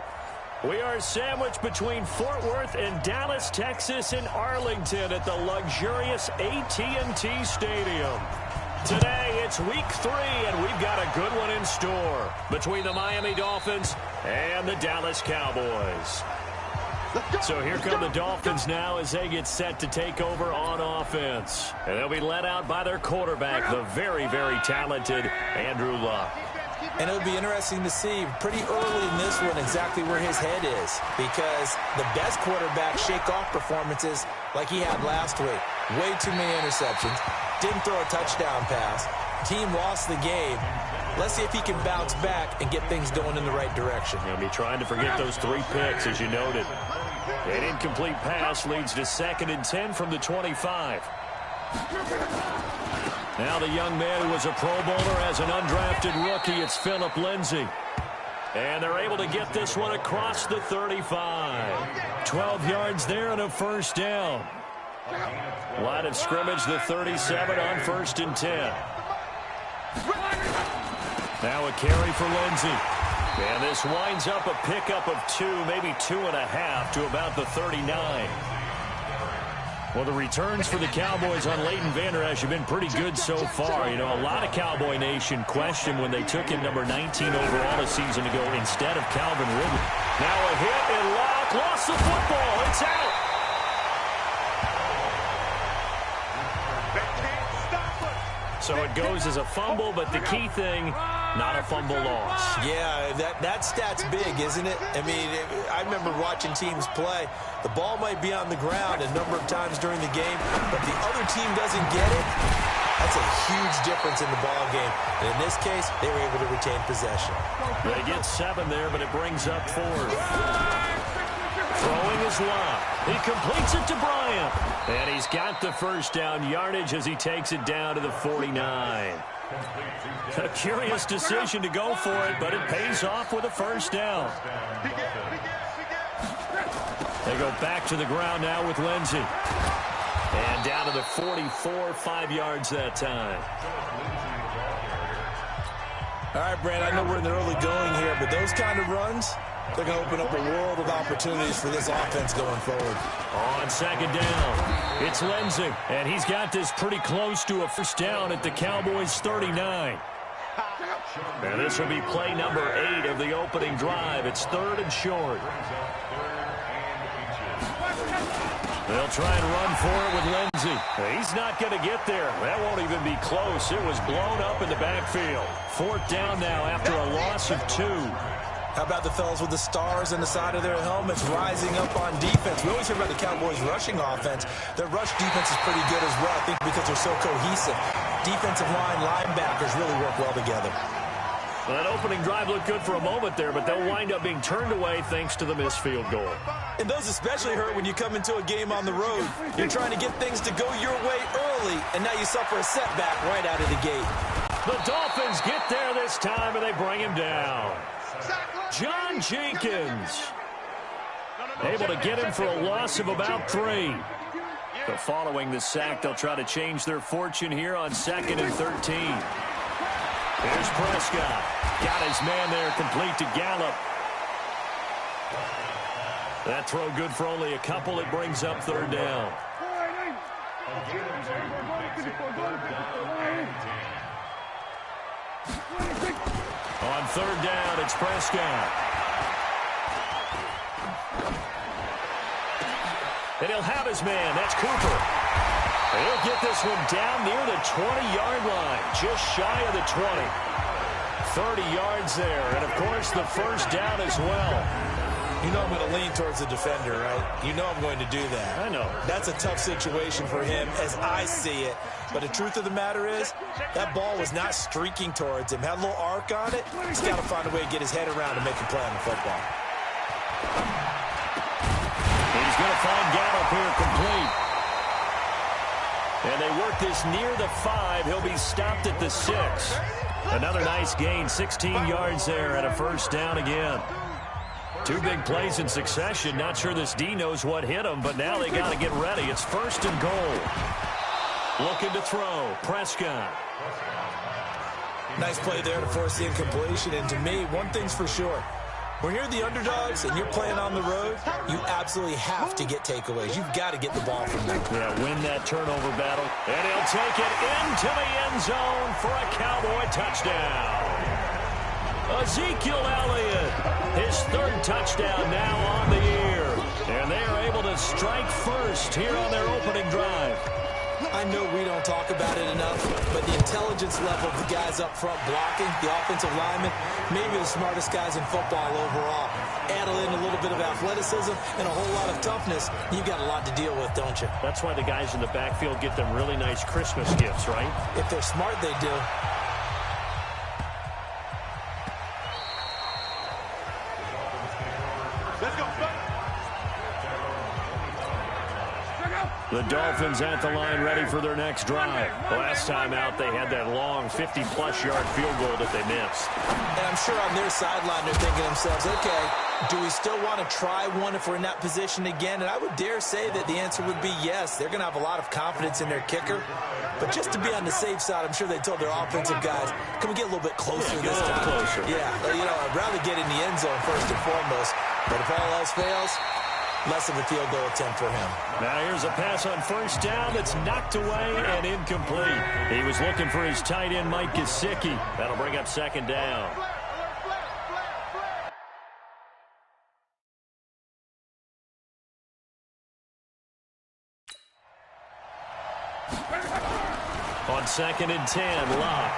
We are sandwiched between Fort Worth and Dallas, Texas, and Arlington at the luxurious AT&T Stadium. Today, it's week 3, and we've got a good one in store between the Miami Dolphins and the Dallas Cowboys. So here come the Dolphins now as they get set to take over on offense. And they'll be led out by their quarterback, the very, very talented Andrew Luck. And it'll be interesting to see pretty early in this one exactly where his head is, because the best quarterback shake-off performances like he had last week. Way too many interceptions. Didn't throw a touchdown pass. Team lost the game. Let's see if he can bounce back and get things going in the right direction. He'll be trying to forget those 3 picks, as you noted. An incomplete pass leads to 2nd and 10 from the 25. Now the young man who was a Pro Bowler as an undrafted rookie, it's Phillip Lindsay. And they're able to get this one across the 35. 12 yards there and a first down. Line of scrimmage, the 37 on 1st and 10. Now a carry for Lindsay. And this winds up a pickup of 2, maybe 2.5 to about the 39. Well, the returns for the Cowboys on Leighton Vander Esch have been pretty good so far. You know, a lot of Cowboy Nation questioned when they took him number 19 overall a season ago instead of Calvin Ridley. Now a hit and Locke lost the football. It's out. So it goes as a fumble, but the key thing, not a fumble loss. Yeah, that stat's big, isn't it? I mean, I remember watching teams play. The ball might be on the ground a number of times during the game, but the other team doesn't get it. That's a huge difference in the ball game. And in this case, they were able to retain possession. They get 7 there, but it brings up 4. Throwing is Locke. He completes it to Bryant. And he's got the first down yardage as he takes it down to the 49. A curious decision to go for it, but it pays off with a first down. They go back to the ground now with Lindsay. And down to the 44, 5 yards that time. All right, Brand, I know we're in the early going here, but those kind of runs, they're going to open up a world of opportunities for this offense going forward. On 2nd down, it's Lindsay, and he's got this pretty close to a first down at the Cowboys' 39. And this will be play number 8 of the opening drive. It's 3rd and short. They'll try and run for it with Lindsay. He's not going to get there. That won't even be close. It was blown up in the backfield. 4th down now after a loss of 2. How about the fellas with the stars on the side of their helmets rising up on defense? We always hear about the Cowboys' rushing offense. Their rush defense is pretty good as well, I think, because they're so cohesive. Defensive line, linebackers really work well together. Well, that opening drive looked good for a moment there, but they'll wind up being turned away thanks to the missed field goal. And those especially hurt when you come into a game on the road. You're trying to get things to go your way early, and now you suffer a setback right out of the gate. The Dolphins get there this time, and they bring him down. John Jenkins able to get him for a loss of about 3. But following the sack, they'll try to change their fortune here on 2nd and 13. Here's Prescott. Got his man there, complete to Gallup. That throw good for only a couple. It brings up 3rd down. On 3rd down, it's Prescott. And he'll have his man. That's Cooper. And he'll get this one down near the 20-yard line, just shy of the 20. 30 yards there, and, of course, the first down as well. You know I'm going to lean towards the defender, right? You know I'm going to do that. I know. That's a tough situation for him as I see it. But the truth of the matter is, that ball was not streaking towards him. Had a little arc on it. He's got to find a way to get his head around and make a play on the football. He's going to find Gallup here complete. And they work this near the 5. He'll be stopped at the 6. Another nice gain, 16 yards there, and a first down again. 2 big plays in succession. Not sure this D knows what hit him, but now they got to get ready. It's 1st and goal. Looking to throw. Prescott. Nice play there to force the incompletion. And to me, one thing's for sure. When you're the underdogs and you're playing on the road, you absolutely have to get takeaways. You've got to get the ball from them. Yeah, win that turnover battle. And he'll take it into the end zone for a Cowboy touchdown. Ezekiel Elliott, his third touchdown now on the year. And they are able to strike first here on their opening drive. I know we don't talk about it enough, but the intelligence level of the guys up front blocking, the offensive linemen, maybe the smartest guys in football overall. Add in a little bit of athleticism and a whole lot of toughness, you've got a lot to deal with, don't you? That's why the guys in the backfield get them really nice Christmas gifts, right? If they're smart, they do. The Dolphins at the line ready for their next drive. Last time out, they had that long 50-plus yard field goal that they missed. And I'm sure on their sideline they're thinking to themselves, okay, do we still want to try one if we're in that position again? And I would dare say that the answer would be yes. They're going to have a lot of confidence in their kicker. But just to be on the safe side, I'm sure they told their offensive guys, can we get a little bit closer this time? Closer. Yeah, I'd rather get in the end zone first and foremost. But if all else fails, less of a field goal attempt for him. Now here's a pass on first down that's knocked away and incomplete. He was looking for his tight end, Mike Gesicki. That'll bring up second down. On 2nd and 10, Locke.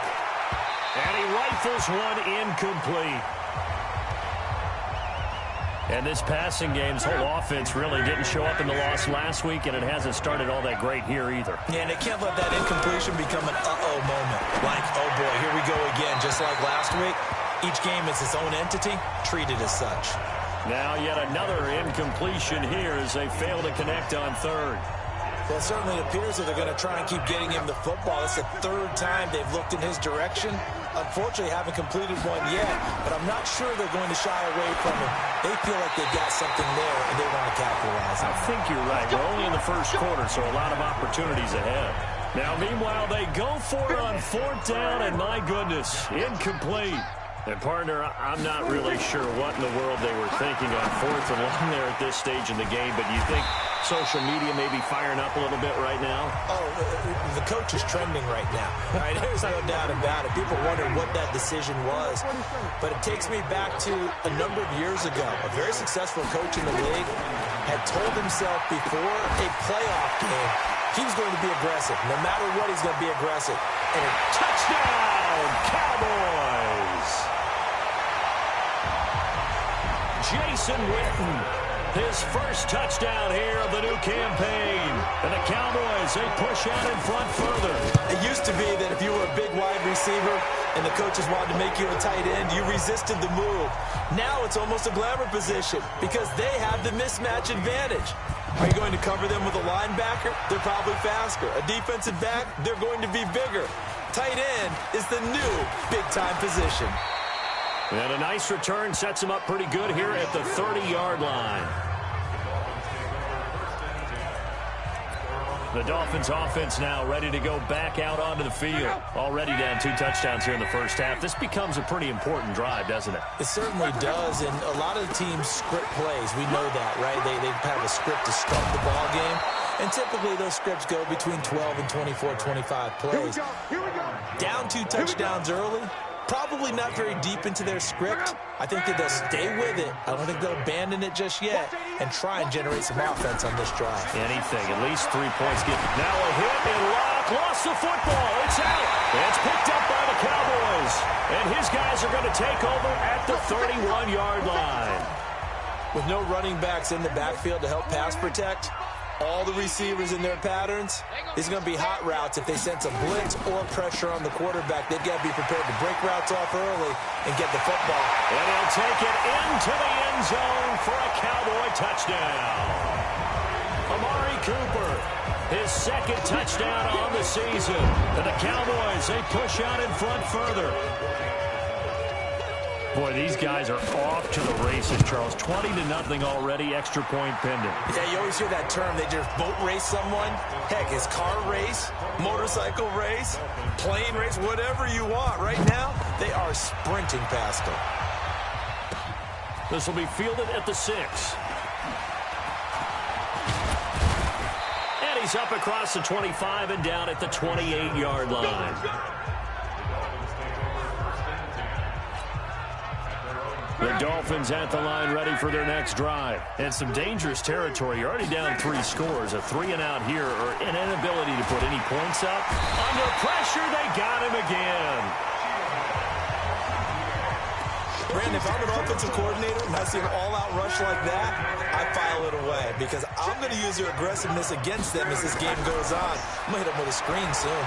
And he rifles one incomplete. And this passing game's whole offense really didn't show up in the loss last week, and it hasn't started all that great here either. Yeah, and they can't let that incompletion become an uh-oh moment. Like, oh boy, here we go again, just like last week. Each game is its own entity, treated as such. Now yet another incompletion here as they fail to connect on third. Well, certainly it appears that they're going to try and keep getting him the football. It's the third time they've looked in his direction. Unfortunately, haven't completed one yet, but I'm not sure they're going to shy away from him. They feel like they've got something there, and they want to capitalize on it. I think you're right. We're only in the first quarter, so a lot of opportunities ahead. Now, meanwhile, they go for it on 4th down, and my goodness, incomplete. And, partner, I'm not really sure what in the world they were thinking on 4th and long there at this stage in the game, but do you think social media may be firing up a little bit right now? Oh, the coach is trending right now. Right? There's no doubt about it. People wonder what that decision was. But it takes me back to a number of years ago. A very successful coach in the league had told himself before a playoff game he was going to be aggressive. No matter what, he's going to be aggressive. And a touchdown, Cowboys! Jason Witten, his first touchdown here of the new campaign. And the Cowboys, they push out in front further. It used to be that if you were a big wide receiver and the coaches wanted to make you a tight end, you resisted the move. Now it's almost a glamour position because they have the mismatch advantage. Are you going to cover them with a linebacker? They're probably faster. A defensive back? They're going to be bigger. Tight end is the new big-time position. And a nice return sets him up pretty good here at the 30-yard line. The Dolphins offense now ready to go back out onto the field. Already down 2 touchdowns here in the first half. This becomes a pretty important drive, doesn't it? It certainly does, and a lot of the teams script plays. We know that, right? They have a script to start the ball game, and typically those scripts go between 12 and 24, 25 plays. Down 2 touchdowns early. Probably not very deep into their script. I think that they'll stay with it. I don't think they'll abandon it just yet and try and generate some offense on this drive. Anything. At least 3 points. Now a hit and Locke lost the football. It's out. It's picked up by the Cowboys. And his guys are going to take over at the 31-yard line. With no running backs in the backfield to help pass protect, all the receivers in their patterns, these are going to be hot routes. If they sense a blitz or pressure on the quarterback, they've got to be prepared to break routes off early and get the football. And he'll take it into the end zone for a Cowboy touchdown. Amari Cooper, his 2nd touchdown on the season. And the Cowboys, they push out in front further. Boy, these guys are off to the races, Charles. 20-0 already, extra point pending. Yeah, you always hear that term. They just boat race someone. Heck, it's car race, motorcycle race, plane race, whatever you want. Right now, they are sprinting past them. This will be fielded at the 6. And he's up across the 25 and down at the 28-yard line. The Dolphins at the line ready for their next drive. And some dangerous territory. You're already down 3 scores. A 3-and-out here or an inability to put any points up. Under pressure, they got him again. Brandon, if I'm an offensive coordinator and I see an all-out rush like that, I file it away because I'm going to use their aggressiveness against them as this game goes on. I'm going to hit them with a screen soon.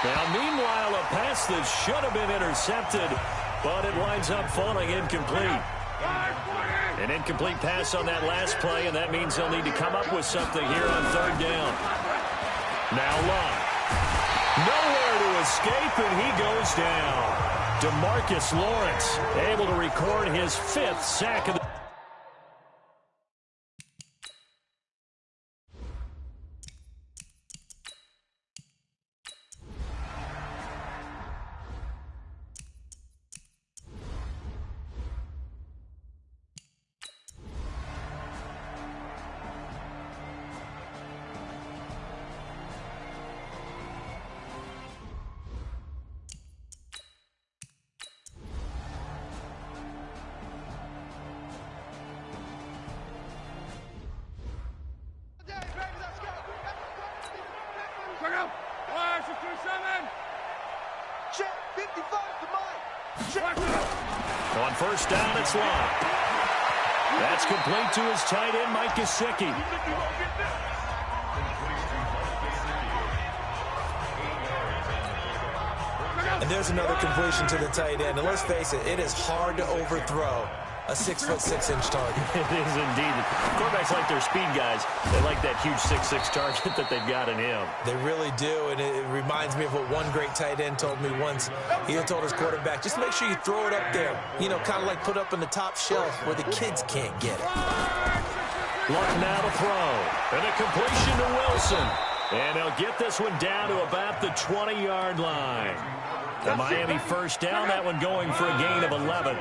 Now, meanwhile, a pass that should have been intercepted, but it winds up falling incomplete. An incomplete pass on that last play, and that means they'll need to come up with something here on 3rd down. Now Love. Nowhere to escape, and he goes down. DeMarcus Lawrence able to record his 5th sack of the On 1st down, it's Love. That's complete to his tight end, Mike Gesicki. And there's another completion to the tight end. And let's face it, it is hard to overthrow a 6'6" target. It is indeed. Quarterbacks like their speed guys. They like that huge 6'6" target that they've got in him. They really do, and it reminds me of what one great tight end told me once. He told his quarterback, just make sure you throw it up there. You know, kind of like put up on the top shelf where the kids can't get it. Luck now to throw. And a completion to Wilson. And they'll get this one down to about the 20-yard line. The Miami 1st down, that one going for a gain of 11.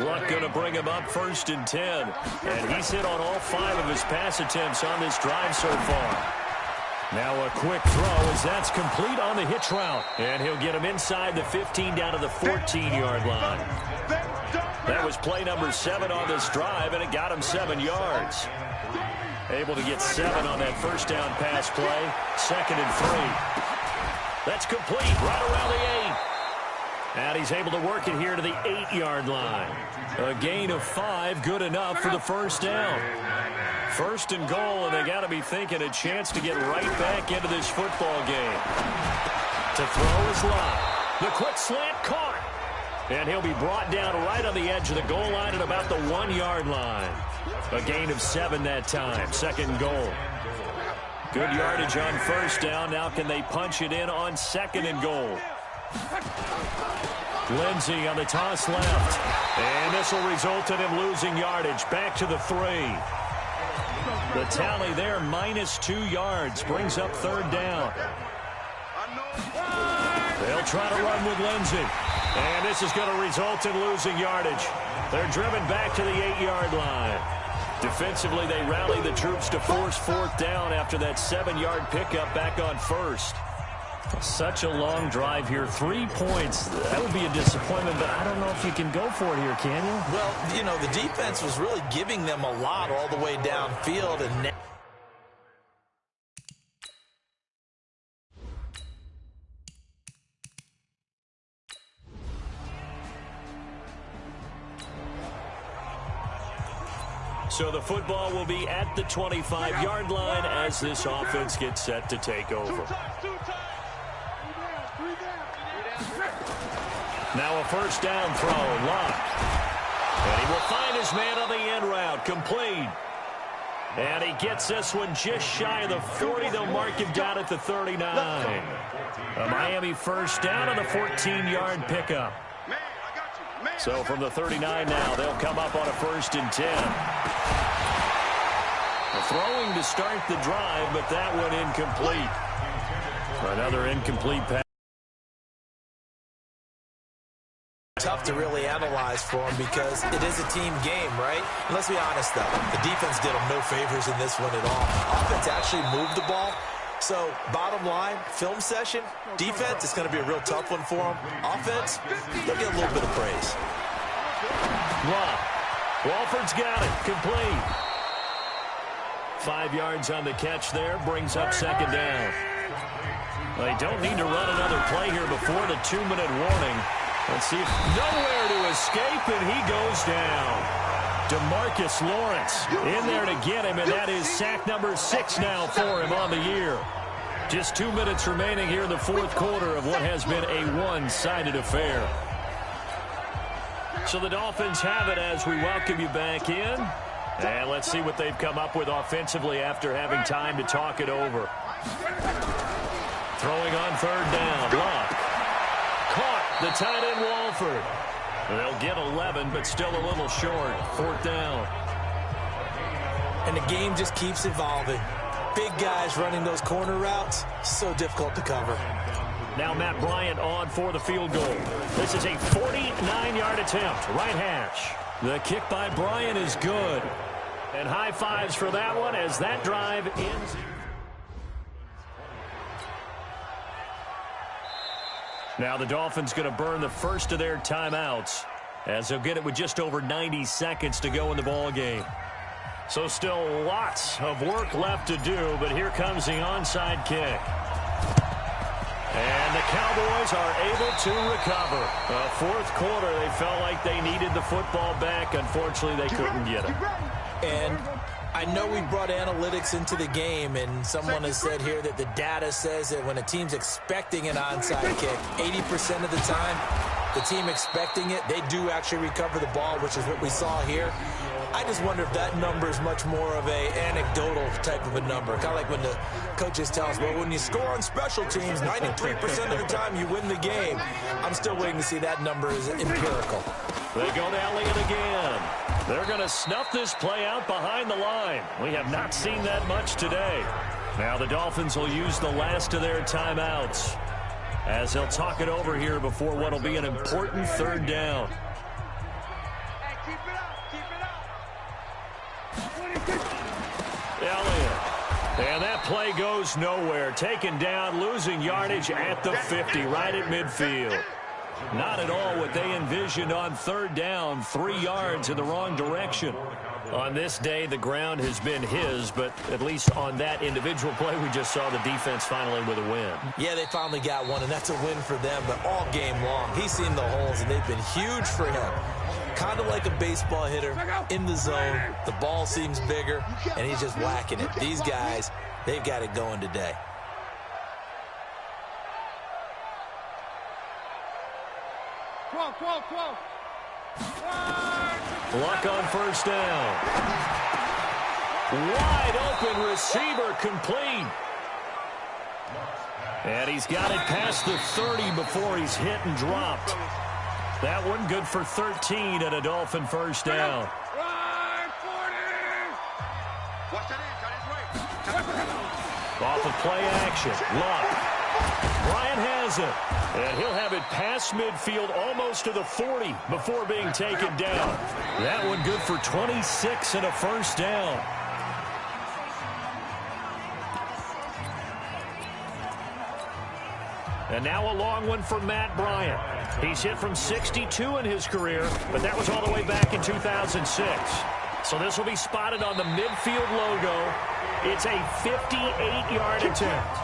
Luck going to bring him up 1st and 10. And he's hit on all 5 of his pass attempts on this drive so far. Now a quick throw as that's complete on the hitch route. And he'll get him inside the 15 down to the 14-yard line. That was play number 7 on this drive, and it got him 7 yards. Able to get 7 on that 1st down pass play. 2nd and 3. That's complete right around the 8. And he's able to work it here to the 8-yard line. A gain of 5, good enough for the 1st down. 1st and goal, and they got to be thinking a chance to get right back into this football game. To throw is Love. The quick slant caught. And he'll be brought down right on the edge of the goal line at about the 1-yard line. A gain of 7 that time. 2nd and goal. Good yardage on 1st down. Now can they punch it in on 2nd and goal? Lindsey on the toss left. And this will result in him losing yardage. Back to the 3. The tally there, -2 yards. Brings up 3rd down. They'll try to run with Lindsey. And this is going to result in losing yardage. They're driven back to the 8-yard line. Defensively, they rally the troops to force 4th down after that 7-yard pickup back on 1st. Such a long drive here. 3 points. That would be a disappointment, but I don't know if you can go for it here, can you? Well, you know, the defense was really giving them a lot all the way downfield, and now so the football will be at the 25-yard line as this offense gets set to take over. Now a 1st down throw, Love. And he will find his man on the end route, complete. And he gets this one just shy of the 40. They'll mark him down at the 39. A Miami 1st down on the 14-yard pickup. So from the 39 now, they'll come up on a 1st and 10. Throwing to start the drive, but that one incomplete. Another incomplete pass. Tough to really analyze for them because it is a team game, right? And let's be honest, though. The defense did them no favors in this one at all. Offense actually moved the ball. So, bottom line, film session, defense, it's going to be a real tough one for them. Offense, they'll get a little bit of praise. Walford's got it. Complete. 5 yards on the catch there. Brings up second down. They don't need to run another play here before the 2-minute warning. Let's see if nowhere to escape, and he goes down. DeMarcus Lawrence in there to get him, and that is sack number 6 now for him on the year. Just 2 minutes remaining here in the fourth quarter of what has been a one-sided affair. So the Dolphins have it as we welcome you back in. And let's see what they've come up with offensively after having time to talk it over. Throwing on third down. Block. Caught. The tight end Walford. They'll get 11, but still a little short. Fourth down. And the game just keeps evolving. Big guys running those corner routes, so difficult to cover. Now Matt Bryant on for the field goal. This is a 49-yard attempt. Right hash. The kick by Bryant is good. And high fives for that one as that drive ends. Now the Dolphins going to burn the first of their timeouts as they'll get it with just over 90 seconds to go in the ball game. So still lots of work left to do, but here comes the onside kick. And the Cowboys are able to recover. Fourth quarter, they felt like they needed the football back. Unfortunately, they couldn't get it. And I know we brought analytics into the game, and someone has said here that the data says that when a team's expecting an onside kick, 80% of the time, the team expecting it, they do actually recover the ball, which is what we saw here. I just wonder if that number is much more of a anecdotal type of a number. Kind of like when the coaches tell us, well, when you score on special teams, 93% of the time you win the game. I'm still waiting to see that number is empirical. They go to Elliott again. They're going to snuff this play out behind the line. We have not seen that much today. Now the Dolphins will use the last of their timeouts as they'll talk it over here before what will be an important third down. Elliott. And that play goes nowhere. Taken down, losing yardage at the 50, right at midfield. Not at all what they envisioned on third down. 3 yards in the wrong direction. On this day, the ground has been his, but at least on that individual play, we just saw the defense finally with a win. Yeah, they finally got one, and that's a win for them, but all game long, he's seen the holes, and they've been huge for him. Kind of like a baseball hitter in the zone. The ball seems bigger, and he's just whacking it. These guys, they've got it going today. Luck on first down. Wide open receiver complete. And he's got it past the 30 before he's hit and dropped. That one good for 13 and a Dolphin first down. Off of play action. Luck. Bryant has it. And he'll have it past midfield almost to the 40 before being taken down. That one good for 26 and a first down. And now a long one for Matt Bryant. He's hit from 62 in his career, but that was all the way back in 2006. So this will be spotted on the midfield logo. It's a 58-yard attempt.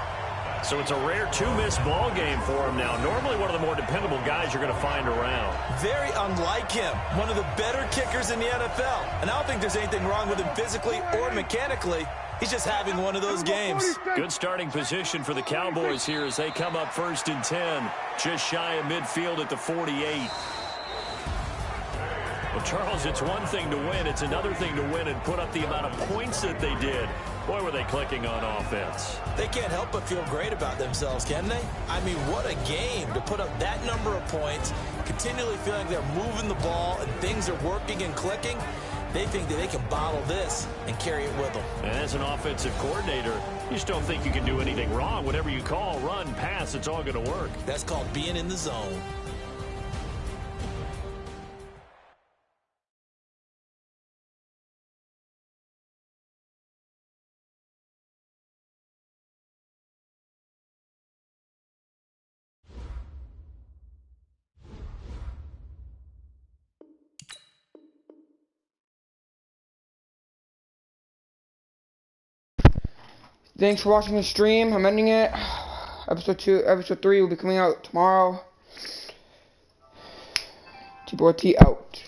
So it's a rare two-miss ball game for him now. Normally one of the more dependable guys you're going to find around. Very unlike him. One of the better kickers in the NFL. And I don't think there's anything wrong with him physically or mechanically. He's just having one of those games. Good starting position for the Cowboys here as they come up 1st and 10. Just shy of midfield at the 48. Well, Charles, it's one thing to win. It's another thing to win and put up the amount of points that they did. Boy, were they clicking on offense. They can't help but feel great about themselves, can they? I mean, what a game to put up that number of points, continually feeling they're moving the ball and things are working and clicking. They think that they can bottle this and carry it with them. And as an offensive coordinator, you just don't think you can do anything wrong. Whatever you call, run, pass, it's all going to work. That's called being in the zone. Thanks for watching the stream. I'm ending it. Episode 3 will be coming out tomorrow. T-Boy T out.